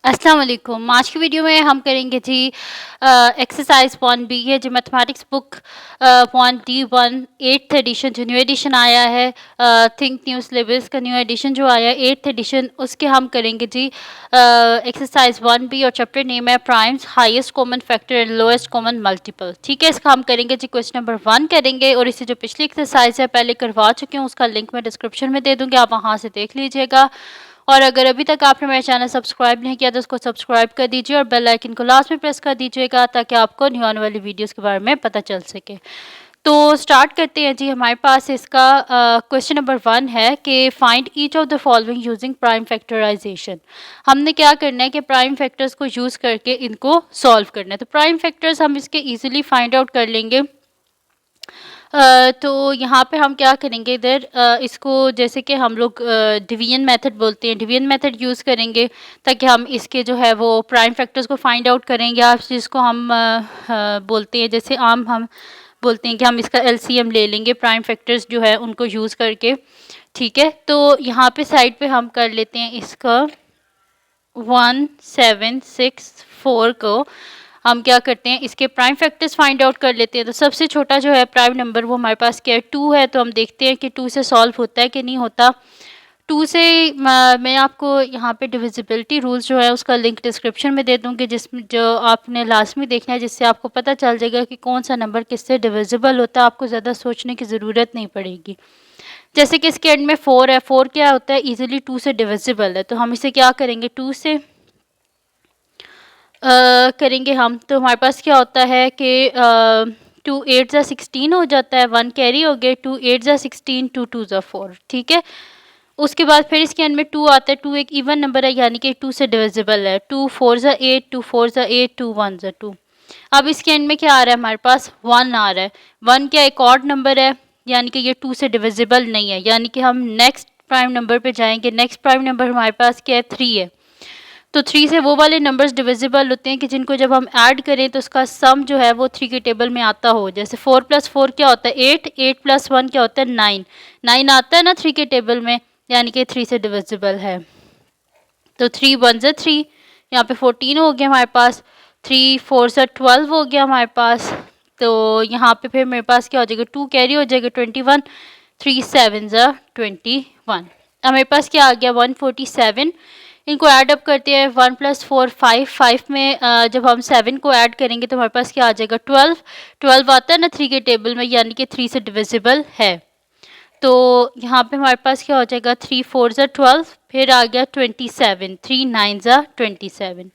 अस्सलाम वालेकुम। आज की वीडियो में हम करेंगे जी एक्सरसाइज 1B है जो mathematics book 1D1 8th edition जो न्यू एडिशन आया है, थिंक न्यू सिलेबस का न्यू एडिशन जो आया है 8th एडिशन, उसके हम करेंगे जी एक्सरसाइज 1B और चैप्टर नेम है primes highest common factor and lowest common multiple. ठीक है, इसका हम करेंगे जी क्वेश्चन नंबर 1 करेंगे और इसे जो पिछली एक्सरसाइज है पहले करवा चुके हैं उसका लिंक मैं डिस्क्रिप्शन में दे दूँगी, आप वहाँ से देख लीजिएगा। और अगर अभी तक आपने मेरा चैनल सब्सक्राइब नहीं किया तो उसको सब्सक्राइब कर दीजिए और बेल आइकन को लास्ट में प्रेस कर दीजिएगा ताकि आपको न्यू आने वाली वीडियोस के बारे में पता चल सके। तो स्टार्ट करते हैं जी। हमारे पास इसका क्वेश्चन नंबर 1 है कि find each of the following using prime factorization. हमने क्या करना है कि प्राइम फैक्टर्स को यूज़ करके इनको सॉल्व करना है। तो प्राइम फैक्टर्स हम इसके ईजिली फाइंड आउट कर लेंगे। तो यहाँ पे हम क्या करेंगे इधर इसको जैसे कि हम लोग डिवीजन मेथड बोलते हैं, डिवीजन मेथड यूज़ करेंगे ताकि हम इसके जो है वो प्राइम फैक्टर्स को फाइंड आउट करेंगे। आप जिसको हम बोलते हैं जैसे आम हम बोलते हैं कि हम इसका एलसीएम ले लेंगे प्राइम फैक्टर्स जो है उनको यूज़ करके। ठीक है, तो यहाँ पे साइड पे हम कर लेते हैं इसका 1764 को हम क्या करते हैं इसके प्राइम फैक्टर्स फाइंड आउट कर लेते हैं। तो सबसे छोटा जो है प्राइम नंबर वो हमारे पास क्या है 2 है, तो हम देखते हैं कि 2 से सॉल्व होता है कि नहीं होता। 2 से मैं आपको यहाँ पे डिविजिबिलिटी रूल्स जो है उसका लिंक डिस्क्रिप्शन में दे दूँगी, जिसमें जो आपने लास्ट में देखना है, जिससे आपको पता चल जाएगा कि कौन सा नंबर किससे डिविजिबल होता है। आपको ज़्यादा सोचने की ज़रूरत नहीं पड़ेगी। जैसे कि इसके एंड में 4 है, 4 क्या होता है ईजिली 2 से डिविजिबल है, तो हम इसे क्या करेंगे 2 से करेंगे हम। तो हमारे पास क्या होता है कि 2 8 ज़ा 16 हो जाता है, 1 कैरी हो गया, 2 8 ज़ा 16, 2 2 ज़ा 4। ठीक है, उसके बाद फिर इसके एंड में 2 आता है। 2 एक इवन नंबर है यानी कि 2 से डिविजिबल है। 2 4 ज़ा 8, 2 4 ज़ा 8, 2 1 ज़ा 2। अब इसके एंड में क्या आ रहा है हमारे पास 1 आ रहा है। 1 क्या एक ऑड नंबर है यानी कि ये 2 से डिविजिबल नहीं है, यानी कि हम नेक्स्ट प्राइम नंबर पे जाएंगे। नेक्स्ट प्राइम नंबर हमारे पास क्या है 3 है। तो 3 से वो वाले नंबर्स डिविजिबल होते हैं कि जिनको जब हम ऐड करें तो उसका सम जो है वो 3 के टेबल में आता हो। जैसे 4 + 4 क्या होता है 8, 8 + 1 क्या होता है 9, 9 आता है ना 3 के टेबल में, यानी कि 3 से डिविजिबल है। तो 3 1 ज़ा 3, यहाँ पे 14 हो गया हमारे पास। 3 4 ज़ा 12 हो गया हमारे पास। तो यहाँ पे फिर मेरे पास क्या हो जाएगा 2 कैरी हो जाएगा 21। 3 7 ज़ा 21। अब मेरे पास क्या आ गया 147। इनको ऐड अप करते हैं 1 + 4 5, 5 में जब हम 7 को ऐड करेंगे तो हमारे पास क्या आ जाएगा 12। 12 आता है ना 3 के टेबल में, यानी कि 3 से डिविजिबल है। तो यहाँ पे हमारे पास क्या हो जाएगा 3 4 ज़ा 12, फिर आ गया 27, 3 9 ज़ा 27।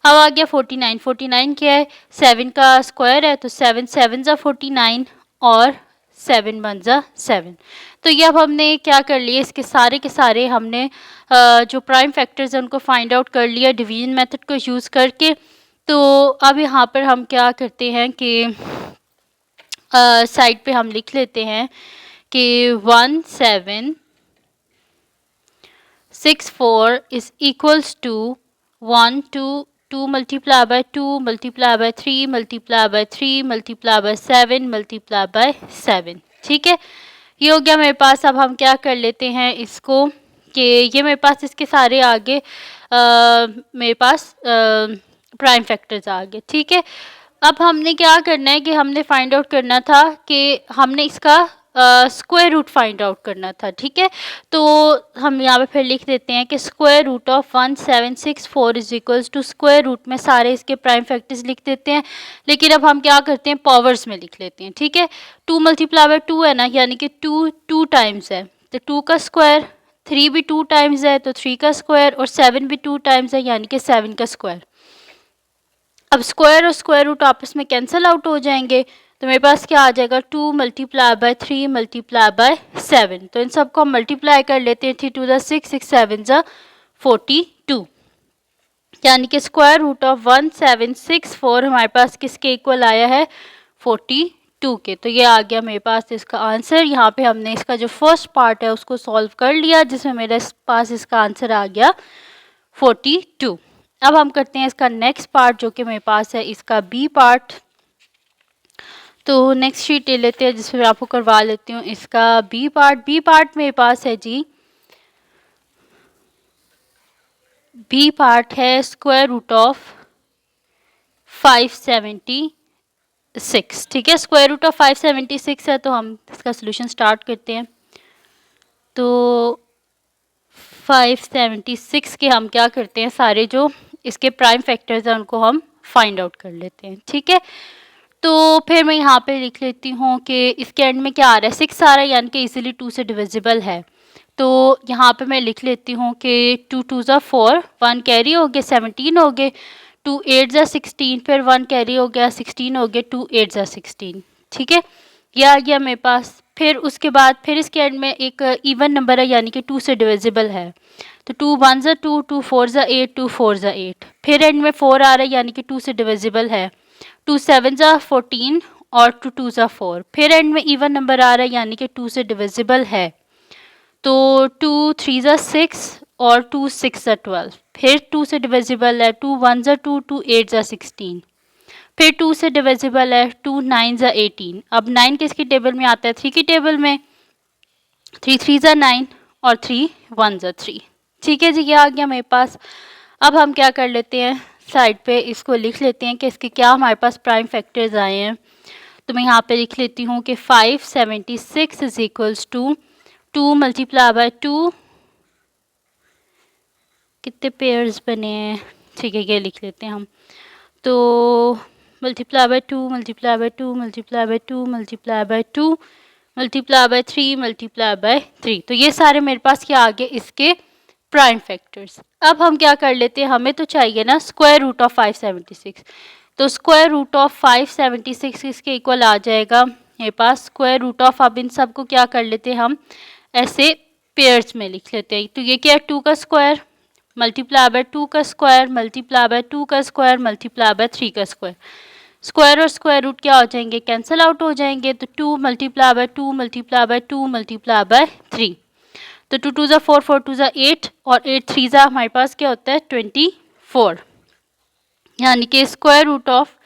अब आ गया 49। 49 क्या है 7 का स्क्वायर है, तो 7 7 ज़ा 49 और 7 1 ज़ा 7। तो ये अब हमने क्या कर लिया इसके सारे के सारे हमने जो प्राइम फैक्टर्स हैं उनको फाइंड आउट कर लिया डिवीजन मेथड को यूज़ करके। तो अब यहाँ पर हम क्या करते हैं कि साइड पे हम लिख लेते हैं कि 1764 is equals to 1 2 2 multiply by 2 multiply by 3 multiply by 3 multiply by 7 multiply by 7। ठीक है, ये हो गया मेरे पास। अब हम क्या कर लेते हैं इसको कि ये मेरे पास इसके सारे आगे मेरे पास प्राइम फैक्टर्स आ गए। ठीक है, अब हमने क्या करना है कि हमने फाइंड आउट करना था कि हमने इसका स्क्वायर रूट फाइंड आउट करना था। ठीक है, तो हम यहाँ पे फिर लिख देते हैं कि square root of 1764 is equals to square root में सारे इसके प्राइम फैक्टर्स लिख देते हैं, लेकिन अब हम क्या करते हैं पावर्स में लिख लेते हैं। ठीक है, 2 मल्टीप्लाई बाय 2 है ना, यानी कि 2 2 टाइम्स है तो 2 का स्क्वायर, 3 भी 2 टाइम्स है तो 3 का स्क्वायर, और 7 भी 2 टाइम्स है यानी कि 7 का स्क्वायर। अब स्क्वायर और स्क्वायर रूट आपस में कैंसिल आउट हो जाएंगे, तो मेरे पास क्या आ जाएगा 2 मल्टीप्लाई बाय 3 मल्टीप्लाई बाय 7। तो इन सबको हम मल्टीप्लाई कर लेते हैं। 3 2 ज़ा 6, 6 7 ज़ा 42, यानी कि स्क्वायर रूट ऑफ 1764 हमारे पास किसके इक्वल आया है 42 के। तो ये आ गया मेरे पास इसका आंसर। यहाँ पे हमने इसका जो फर्स्ट पार्ट है उसको सॉल्व कर लिया, जिसमें मेरे पास इसका आंसर आ गया 42। अब हम करते हैं इसका नेक्स्ट पार्ट जो कि मेरे पास है इसका बी पार्ट। तो नेक्स्ट शीट ले लेते हैं जिसमें मैं आपको करवा लेती हूँ इसका बी पार्ट। बी पार्ट मेरे पास है जी बी पार्ट है स्क्वायर रूट ऑफ 576, ठीक है। स्क्वायर रूट ऑफ 576 है, तो हम इसका सोल्यूशन स्टार्ट करते हैं। तो 576 के हम क्या करते हैं, सारे जो इसके प्राइम फैक्टर्स हैं उनको हम फाइंड आउट कर लेते हैं, ठीक है। तो फिर मैं यहाँ पे लिख लेती हूँ कि इसके एंड में क्या आ रहा है, 6 आ रहा है, यानी कि इजीली 2 से डिविजिबल है। तो यहाँ पे मैं लिख लेती हूँ कि 2 2 ज़ा 4, 1 कैरी हो गया, 17 हो गए, 2 8 ज़ा 16, फिर 1 कैरी हो गया, 16 हो गया, 2 8 ज़ा 16, ठीक है। ये आ गया मेरे पास। फिर उसके बाद फिर इसके एंड में एक इवन नंबर है, यानी कि 2 से डिविजिबल है। तो 2 1 ज़ा 2, 2 4 ज़ा 8, 2 4 ज़ा 8, फिर एंड में 4 आ रहा है, यानी कि 2 से डिविजिबल है। 2 7 ज़ा 14 और 2 2 ज़ा 4, फिर एंड में इवन नंबर आ रहा है, यानी कि 2 से डिविजिबल है। तो 2 3 ज़ा 6 और 2 6 ज़ा 12, फिर 2 से डिविजिबल है। 2 1 ज़ा 2, 2 8 ज़ा 16, फिर 2 से डिविजिबल है। 2 9 ज़ा 18, अब 9 किसकी टेबल में आता है, 3 की टेबल में। 3 3 ज़ा 9 और 3 1 ज़ा 3, ठीक है जी, ये आ गया मेरे पास। अब हम क्या कर लेते हैं, साइड पे इसको लिख लेते हैं कि इसके क्या हमारे पास प्राइम फैक्टर्स आए हैं। तो मैं यहाँ पे लिख लेती हूँ कि 576 is equals to 2 multiply by 2, कितने पेयर्स बने हैं, ठीक है, ये लिख लेते हैं हम। तो multiply by 2 multiply by 2 multiply by 2 multiply by 2 multiply bye 3 multiply by 3, तो ये सारे मेरे पास क्या आ गए, इसके प्राइम फैक्टर्स। अब हम क्या कर लेते हैं, हमें तो चाहिए ना स्क्वायर रूट ऑफ 576, तो स्क्वायर रूट ऑफ 576 इसके इक्वल आ जाएगा मेरे पास स्क्वायर रूट ऑफ, अब इन सब को क्या कर लेते हैं हम, ऐसे पेयर्स में लिख लेते हैं। तो ये क्या है, 2 का स्क्वायर मल्टीप्लाई बाय 2 का स्क्वायर मल्टीप्लाई बाय 2 का स्क्वायर मल्टीप्लाई बाय 3 का स्क्वायर। स्क्वायर और स्क्वायर रूट क्या हो जाएंगे, कैंसिल आउट हो जाएंगे। तो 2 multiply by 2 multiply by 2 multiply bye 3, तो 2 2 ज़ा 4, 4 2 ज़ा 8 और 8 3 ज़ा हमारे पास क्या होता है 24, यानी कि स्क्वायर रूट ऑफ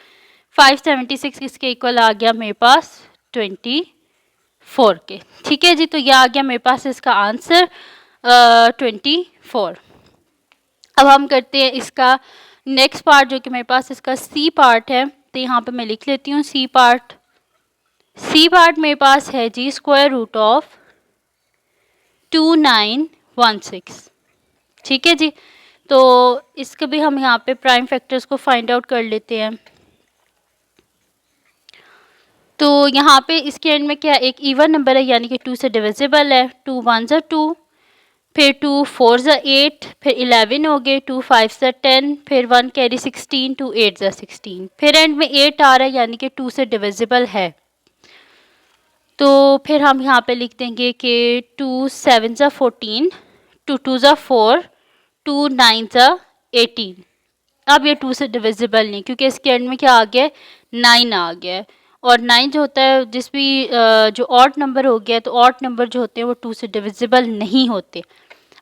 576 इसके इक्वल आ गया मेरे पास 24 के, ठीक है जी। तो ये आ गया मेरे पास इसका आंसर 24। अब हम करते हैं इसका नेक्स्ट पार्ट, जो कि मेरे पास इसका सी पार्ट है। तो यहाँ पे मैं लिख लेती हूँ सी पार्ट। सी पार्ट मेरे पास है जी स्क्वायर रूट ऑफ 2916, ठीक है जी। तो इसके भी हम यहाँ पे प्राइम फैक्टर्स को फाइंड आउट कर लेते हैं। तो यहाँ पे इसके एंड में क्या एक इवन नंबर है, यानी कि 2 से डिविजिबल है। 2 1 ज़ा 2, फिर 2 4 ज़ा 8, फिर 11 हो गए, 2 5 ज़ा 10, फिर 1 कैरी 16, 2 8 ज़ा 16, फिर एंड में 8 आ रहा है, यानी कि 2 से डिविजिबल है। तो फिर हम यहाँ पे लिख देंगे कि 2 7 ज़ा 14, 2 2 ज़ा 4, 2 9 ज़ा 18। अब ये 2 से डिविजिबल नहीं, क्योंकि इसके एंड में क्या आ गया है 9 आ गया है, और 9 जो होता है जिस भी जो ऑड नंबर हो गया है, तो ऑड नंबर जो होते हैं वो 2 से डिविजिबल नहीं होते।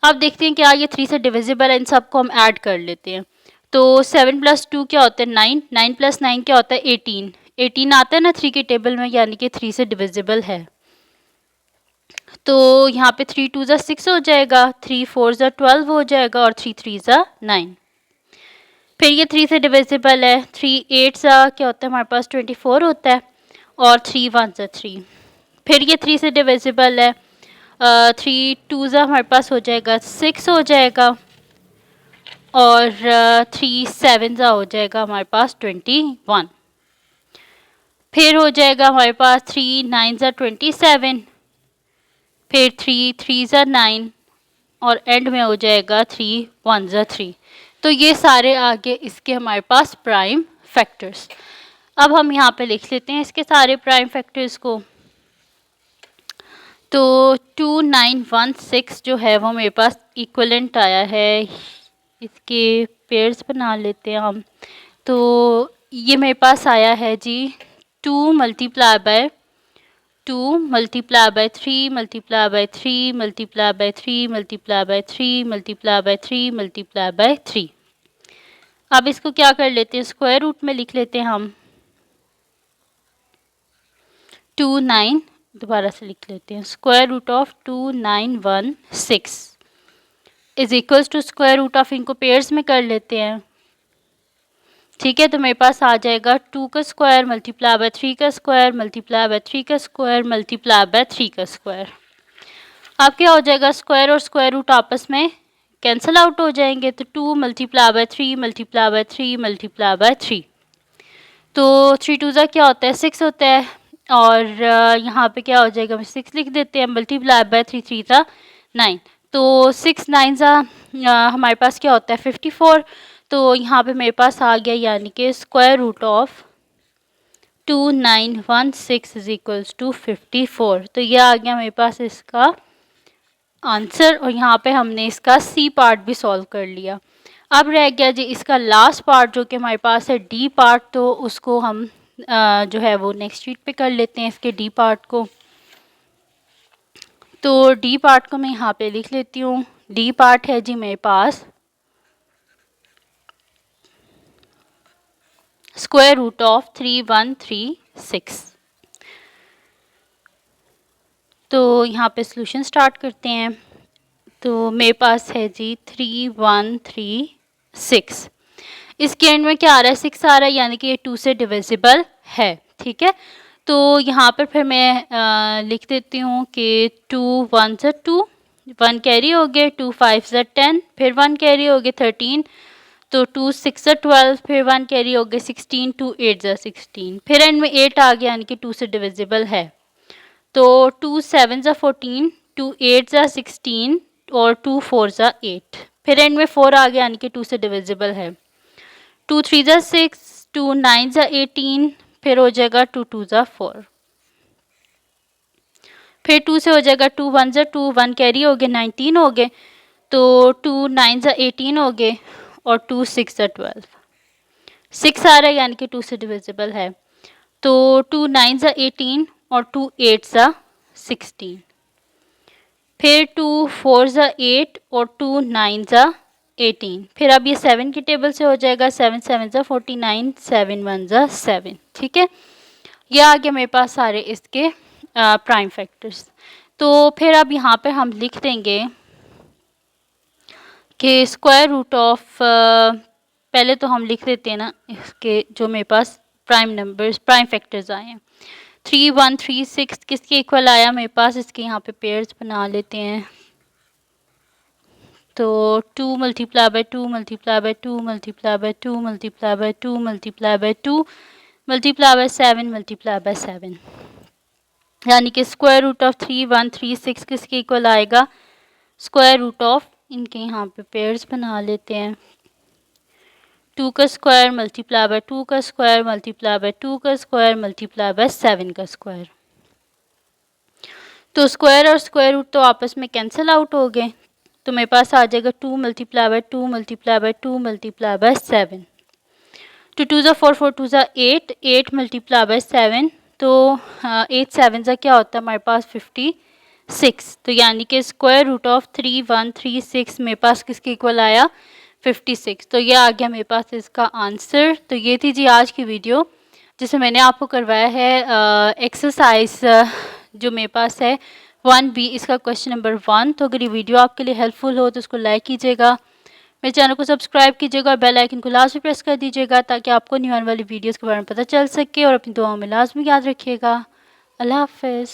अब देखते हैं क्या ये 3 से डिविजिबल है, इन सबको हम ऐड कर लेते हैं। तो 7 + 2 क्या होता है 9, 9 + 9 क्या होता है 18, 18 आता है ना 3 के टेबल में, यानी कि 3 से डिविजिबल है। तो यहाँ पे 3 2 ज़ा 6 हो जाएगा, 3 4 ज़ा 12 हो जाएगा, और 3 3 ज़ा 9। फिर ये 3 से डिविजिबल है। 3 8 ज़ा क्या होता है हमारे पास 24 होता है, और 3 1 ज़ा 3। फिर ये 3 से डिविजिबल है। 3 2 ज़ा हमारे पास हो जाएगा 6 हो जाएगा, और 3 7 ज़ा हो जाएगा हमारे पास 21। फिर हो जाएगा हमारे पास 3 9 ज़ा 27, फिर 3 3 ज़ा 9, और एंड में हो जाएगा 3 1 ज़ा 3। तो ये सारे आगे इसके हमारे पास प्राइम फैक्टर्स। अब हम यहाँ पे लिख लेते हैं इसके सारे प्राइम फैक्टर्स को। तो 2916 जो है वो मेरे पास इक्वलेंट आया है, इसके पेयर्स बना लेते हैं हम। तो ये मेरे पास आया है जी 2 multiply by 2 multiply bye 3 multiply by 3 multiply by 3 multiply by 3 multiply by 3 multiply by 3। अब इसको क्या कर लेते हैं स्क्वायर रूट में लिख लेते हैं हम। 2 9 दोबारा से लिख लेते हैं square root of 2916, is equals to square root of, इनको पेयर्स में कर लेते हैं, ठीक है। तो मेरे पास आ जाएगा 2 का स्क्वायर मल्टीप्लाई बाय 3 का स्क्वायर मल्टीप्लाई बाय 3 का स्क्वायर मल्टीप्लाई बाय 3 का स्क्वायर। अब क्या हो जाएगा, स्क्वायर और स्क्वायर रूट आपस में कैंसिल आउट हो जाएंगे, तो 2 multiply bye 3 multiply by 3 multiply by 3, तो 3 टू ज़ा क्या होता है 6 होता है, और यहाँ पे क्या हो जाएगा, 6 लिख देते हैं, मल्टीप्लाई बाय 3 3 ज़ा 9, तो 6 9 ज़ा हमारे पास क्या होता है 54, तो यहाँ पे मेरे पास आ गया यानी कि square root of 2916 is equals to 54, तो ये आ गया मेरे पास इसका आंसर, और यहाँ पे हमने इसका सी पार्ट भी सॉल्व कर लिया। अब रह गया जी इसका लास्ट पार्ट जो कि हमारे पास है डी पार्ट, तो उसको हम जो है वो नेक्स्ट शीट पे कर लेते हैं इसके डी पार्ट को। तो डी पार्ट को मैं यहाँ पे लिख लेती हूँ। डी पार्ट है जी मेरे पास स्क्वायर रूट ऑफ 3136। तो यहाँ पे सॉल्यूशन स्टार्ट करते हैं। तो मेरे पास है जी 3136, इसके एंड में क्या आ रहा है 6 आ रहा है, यानी कि ये 2 से डिविजिबल है, ठीक है। तो यहाँ पर फिर मैं लिख देती हूँ कि 2 1 ज़ा 2, 1 कैरी हो गए, 2 5 ज़ा 10, फिर 1 कैरी हो गए 13, तो 2 6 ज़ा 12, फिर 1 कैरी हो गए 16, 2 8 ज़ा 16, फिर एंड में 8 आ गया यानी कि 2 से डिविजिबल है, तो 2 7 ज़ा 14, 2 8 ज़ा 16 और 2 4 ज़ा 8, फिर एंड में 4 आ गया यानी कि 2 से डिविजिबल है, 2 3 ज़ा 6, 2 9 ज़ा 18, फिर हो जाएगा 2 2 ज़ा 4, फिर 2 से हो जाएगा 2 1 ज़ा 2, 1 कैरी हो गए 19 हो गए, तो 2 9 ज़ा 18 हो गए और 2 6 ज़ा 12, 6 आ रहा है यानी कि 2 से डिविजिबल है, तो 2 9 ज़ा 18 और 2 8 ज़ा 16, फिर 2 4 ज़ा 8 और 2 9 ज़ा 18, फिर अब ये 7 की टेबल से हो जाएगा 7 7 ज़ा 49, 7 1 ज़ा 7, ठीक है। ये आ गया मेरे पास सारे इसके प्राइम फैक्टर्स। तो फिर अब यहाँ पे हम लिख देंगे कि स्क्वायर रूट ऑफ, पहले तो हम लिख देते हैं ना इसके जो मेरे पास प्राइम नंबर्स प्राइम फैक्टर्स आए हैं, 3 1 3 6 किसके इक्वल आया मेरे पास, इसके यहाँ पे पेयर्स बना लेते हैं, तो 2 multiply by 2 multiply by 2 multiply by 2 multiply by 2 multiply by 2 multiply bye 7 multiply by 7, यानी कि स्क्वायर रूट ऑफ 3 1 3 6 किसके इक्वल आएगा, स्क्वायर रूट ऑफ, इनके यहाँ पे पेयर्स बना लेते हैं, 2 का स्क्वायर मल्टीप्लाई बाय 2 का स्क्वायर मल्टीप्लाई बाय 2 का स्क्वायर मल्टीप्लाई बाय 7 का स्क्वायर, तो स्क्वायर और स्क्वायर रूट तो आपस में कैंसिल आउट हो गए, तो मेरे पास आ जाएगा 2 multiply by 2 multiply by 2 multiply bye 7, 2 2 ज़ा 4 4 2 ज़ा 8, 8 मल्टीप्लाई बाय 7, तो 8 7 ज़ा क्या होता है हमारे पास 56, तो यानी कि स्क्वायर रूट ऑफ 3136 मेरे पास किसके इक्वल आया 56, तो ये आ गया मेरे पास इसका आंसर। तो ये थी जी आज की वीडियो जिसमें मैंने आपको करवाया है एक्सरसाइज जो मेरे पास है 1B, इसका क्वेश्चन नंबर 1। तो अगर ये वीडियो आपके लिए हेल्पफुल हो तो उसको लाइक कीजिएगा, मेरे चैनल को सब्सक्राइब कीजिएगा और बेल आइकन को लाजमी प्रेस कर दीजिएगा ताकि आपको न्यू आने वाली वीडियोस के बारे में पता चल सके, और अपनी दुआओं में लाजमी याद रखिएगा। अल्लाह हाफ़िज़।